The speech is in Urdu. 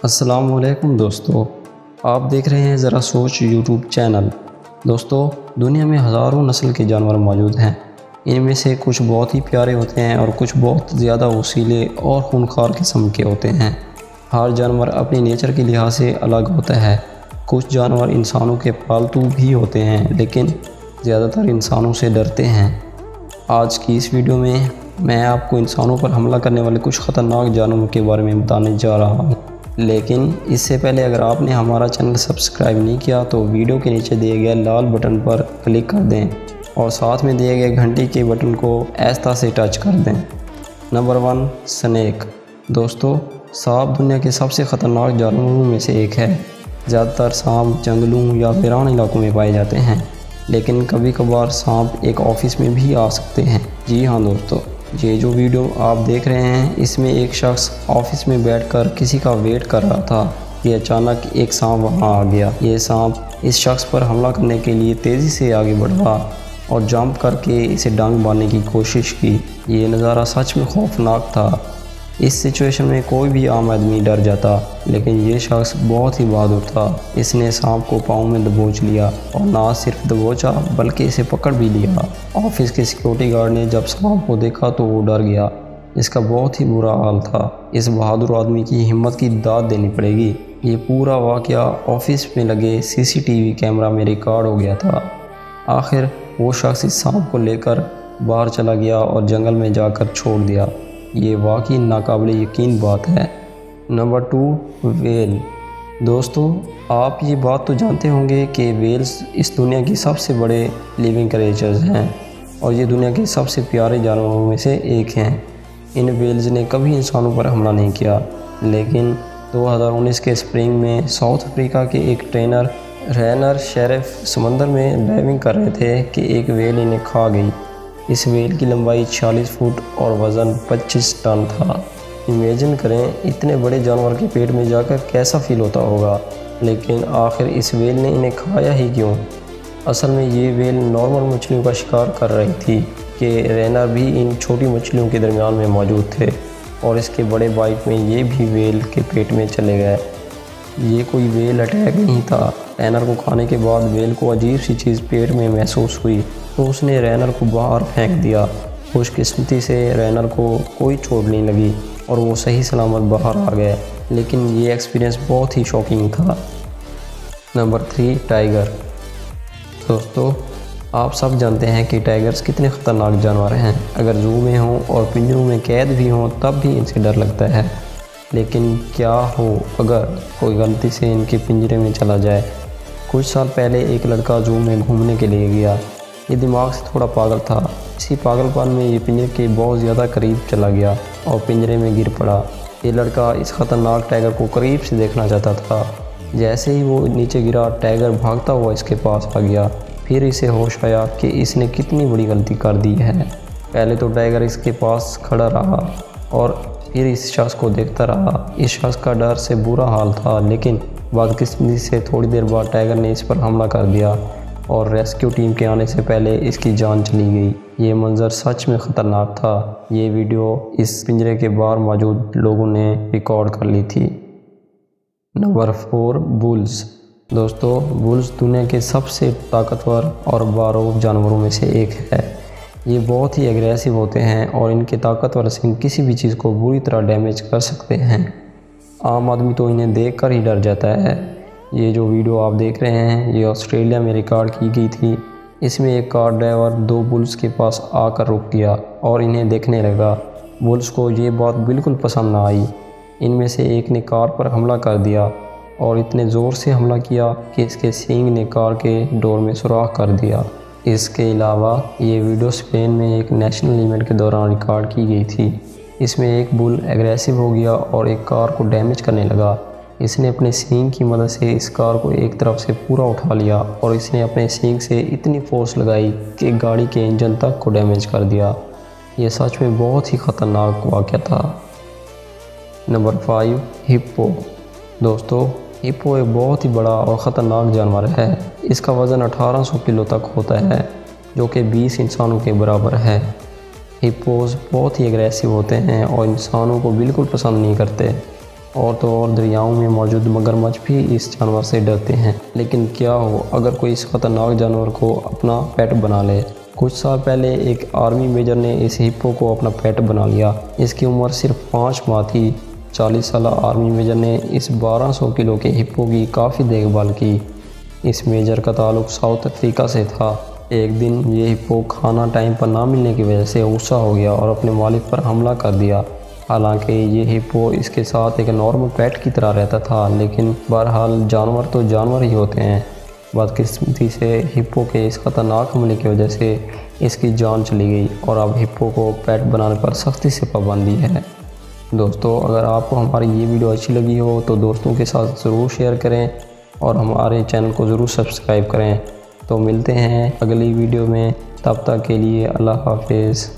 السلام علیکم دوستو، آپ دیکھ رہے ہیں ذرا سوچ یوٹیوب چینل۔ دوستو، دنیا میں ہزاروں نسل کے جانور موجود ہیں۔ ان میں سے کچھ بہت ہی پیارے ہوتے ہیں اور کچھ بہت زیادہ وسیلے اور خونخوار قسم کے ہوتے ہیں۔ ہر جانور اپنی نیچر کے لحاظ سے الگ ہوتا ہے۔ کچھ جانور انسانوں کے پالتو بھی ہوتے ہیں لیکن زیادہ تر انسانوں سے ڈرتے ہیں۔ آج کی اس ویڈیو میں آپ کو انسانوں پر حملہ کرنے والے کچھ خطرناک جانوروں کے بارے میں بتانے جا رہا ہوں، لیکن اس سے پہلے اگر آپ نے ہمارا چینل سبسکرائب نہیں کیا تو ویڈیو کے نیچے دیے گئے لال بٹن پر کلک کر دیں اور ساتھ میں دیے گئے گھنٹی کے بٹن کو آہستہ سے ٹچ کر دیں۔ Number 1، snack. دوستو، سانپ دنیا کے سب سے خطرناک جانوروں میں سے ایک ہے۔ زیادہ تر سانپ جنگلوں یا ویران علاقوں میں پائے جاتے ہیں، لیکن کبھی کبھار سانپ ایک آفس میں بھی آ سکتے ہیں۔ جی ہاں دوستو، یہ جو ویڈیو آپ دیکھ رہے ہیں اس میں ایک شخص آفس میں بیٹھ کر کسی کا ویٹ کر رہا تھا کہ اچانک ایک سانپ وہاں آ گیا۔ یہ سانپ اس شخص پر حملہ کرنے کے لیے تیزی سے آگے بڑھا اور جمپ کر کے اسے ڈانگ مارنے کی کوشش کی۔ یہ نظارہ سچ میں خوفناک تھا۔ اس سچویشن میں کوئی بھی عام آدمی ڈر جاتا، لیکن یہ شخص بہت ہی بہادر تھا۔ اس نے سانپ کو پاؤں میں دبوچ لیا اور نہ صرف دبوچا بلکہ اسے پکڑ بھی لیا۔ آفس کے سیکیورٹی گارڈ نے جب سانپ کو دیکھا تو وہ ڈر گیا۔ اس کا بہت ہی برا حال تھا۔ اس بہادر آدمی کی ہمت کی داد دینی پڑے گی۔ یہ پورا واقعہ آفس میں لگے CCTV کیمرہ میں ریکارڈ ہو گیا تھا۔ آخر وہ شخص اس سانپ کو لے کر باہر چلا گیا اور جنگل میں جا کر چھوڑ دیا۔ یہ واقعی ناقابل یقین بات ہے۔ Number 2، well. دوستو، آپ یہ بات تو جانتے ہوں گے کہ ویلز اس دنیا کی سب سے بڑے لیونگ کریچرز ہیں اور یہ دنیا کے سب سے پیارے جانوروں میں سے ایک ہیں۔ ان ویلز نے کبھی انسانوں پر حملہ نہیں کیا، لیکن 2019 کے اسپرنگ میں ساؤتھ افریقہ کے ایک ٹرینر رینر شیرف سمندر میں ڈائیونگ کر رہے تھے کہ ایک ویل انہیں کھا گئی۔ اس ویل کی لمبائی 46 فٹ اور وزن 25 ٹن تھا۔ امیجن کریں اتنے بڑے جانور کے پیٹ میں جا کر کیسا فیل ہوتا ہوگا، لیکن آخر اس ویل نے انہیں کھایا ہی کیوں؟ اصل میں یہ ویل نارمل مچھلیوں کا شکار کر رہی تھی کہ رینر بھی ان چھوٹی مچھلیوں کے درمیان میں موجود تھے اور اس کے بڑے بائٹ میں یہ بھی ویل کے پیٹ میں چلے گئے۔ یہ کوئی ویل اٹیک نہیں تھا۔ رینر کو کھانے کے بعد ویل کو عجیب سی چیز پیٹ میں محسوس ہوئی تو اس نے رینر کو باہر پھینک دیا۔ خوش قسمتی سے رینر کو کوئی چوٹ نہیں لگی اور وہ صحیح سلامت باہر آ گئے، لیکن یہ ایکسپیرینس بہت ہی شاکنگ تھا۔ Number 3، tiger. دوستو، آپ سب جانتے ہیں کہ ٹائیگرز کتنے خطرناک جانور ہیں۔ اگر زو میں ہوں اور پنجروں میں قید بھی ہوں تب بھی ان سے ڈر لگتا ہے، لیکن کیا ہو اگر کوئی غلطی سے ان کے پنجرے میں چلا جائے؟ کچھ سال پہلے ایک لڑکا زو میں گھومنے کے لیے گیا۔ یہ دماغ سے تھوڑا پاگل تھا۔ اسی پاگل پن میں یہ پنجرے کے بہت زیادہ قریب چلا گیا اور پنجرے میں گر پڑا۔ یہ لڑکا اس خطرناک ٹائیگر کو قریب سے دیکھنا چاہتا تھا۔ جیسے ہی وہ نیچے گرا، ٹائیگر بھاگتا ہوا اس کے پاس آ گیا۔ پھر اسے ہوش آیا کہ اس نے کتنی بڑی غلطی کر دی ہے۔ پہلے تو ٹائیگر اس کے پاس کھڑا رہا اور پھر اس شخص کو دیکھتا رہا۔ اس شخص کا ڈر سے برا حال تھا، لیکن بدقسمتی سے تھوڑی دیر بعد ٹائیگر نے اس پر حملہ کر دیا اور ریسکیو ٹیم کے آنے سے پہلے اس کی جان چلی گئی۔ یہ منظر سچ میں خطرناک تھا۔ یہ ویڈیو اس پنجرے کے باہر موجود لوگوں نے ریکارڈ کر لی تھی۔ Number 4، bills. دوستو، بلز دنیا کے سب سے طاقتور اور باروب جانوروں میں سے ایک ہے۔ یہ بہت ہی اگریسو ہوتے ہیں اور ان کے طاقتور سینگ کسی بھی چیز کو بری طرح ڈیمیج کر سکتے ہیں۔ عام آدمی تو انہیں دیکھ کر ہی ڈر جاتا ہے۔ یہ جو ویڈیو آپ دیکھ رہے ہیں یہ آسٹریلیا میں ریکارڈ کی گئی تھی۔ اس میں ایک کار ڈرائیور 2 بلز کے پاس آ کر رک گیا اور انہیں دیکھنے لگا۔ بلز کو یہ بات بالکل پسند نہ آئی۔ ان میں سے ایک نے کار پر حملہ کر دیا اور اتنے زور سے حملہ کیا کہ اس کے سینگ نے کار کے ڈور میں سوراخ کر دیا۔ اس کے علاوہ یہ ویڈیو اسپین میں ایک نیشنل ایونٹ کے دوران ریکارڈ کی گئی تھی۔ اس میں ایک بل ایگریسو ہو گیا اور ایک کار کو ڈیمیج کرنے لگا۔ اس نے اپنے سینگ کی مدد سے اس کار کو ایک طرف سے پورا اٹھا لیا اور اس نے اپنے سینگ سے اتنی فورس لگائی کہ گاڑی کے انجن تک کو ڈیمیج کر دیا۔ یہ سچ میں بہت ہی خطرناک واقعہ تھا۔ نمبر 5، ہپو۔ دوستو، ہپو ایک بہت ہی بڑا اور خطرناک جانور ہے۔ اس کا وزن 1800 کلو تک ہوتا ہے، جو کہ 20 انسانوں کے برابر ہے۔ ہپوز بہت ہی اگریسو ہوتے ہیں اور انسانوں کو بالکل پسند نہیں کرتے۔ اور تو اور دریاؤں میں موجود مگرمچھ بھی اس جانور سے ڈرتے ہیں۔ لیکن کیا ہو اگر کوئی اس خطرناک جانور کو اپنا پیٹ بنا لے۔ کچھ سال پہلے ایک آرمی میجر نے اس ہپو کو اپنا پیٹ بنا لیا۔ اس کی عمر صرف 5 ماہ تھی۔ 40 سالہ آرمی میجر نے اس 1200 کلو کے ہپو کی کافی دیکھ بھال کی۔ اس میجر کا تعلق ساؤتھ افریقہ سے تھا۔ ایک دن یہ ہپو کھانا ٹائم پر نہ ملنے کی وجہ سے غصہ ہو گیا اور اپنے مالک پر حملہ کر دیا۔ حالانکہ یہ ہپو اس کے ساتھ ایک نارمل پیٹ کی طرح رہتا تھا، لیکن بہرحال جانور تو جانور ہی ہوتے ہیں۔ بدقسمتی سے ہپو کے اس خطرناک حملے کی وجہ سے اس کی جان چلی گئی اور اب ہپو کو پیٹ بنانے پر سختی سے پابندی ہے۔ دوستو اگر آپ کو ہماری یہ ویڈیو اچھی لگی ہو تو دوستوں کے ساتھ ضرور شیئر کریں اور ہمارے چینل کو ضرور سبسکرائب کریں۔ تو ملتے ہیں اگلی ویڈیو میں، تب تک کے لیے اللہ حافظ۔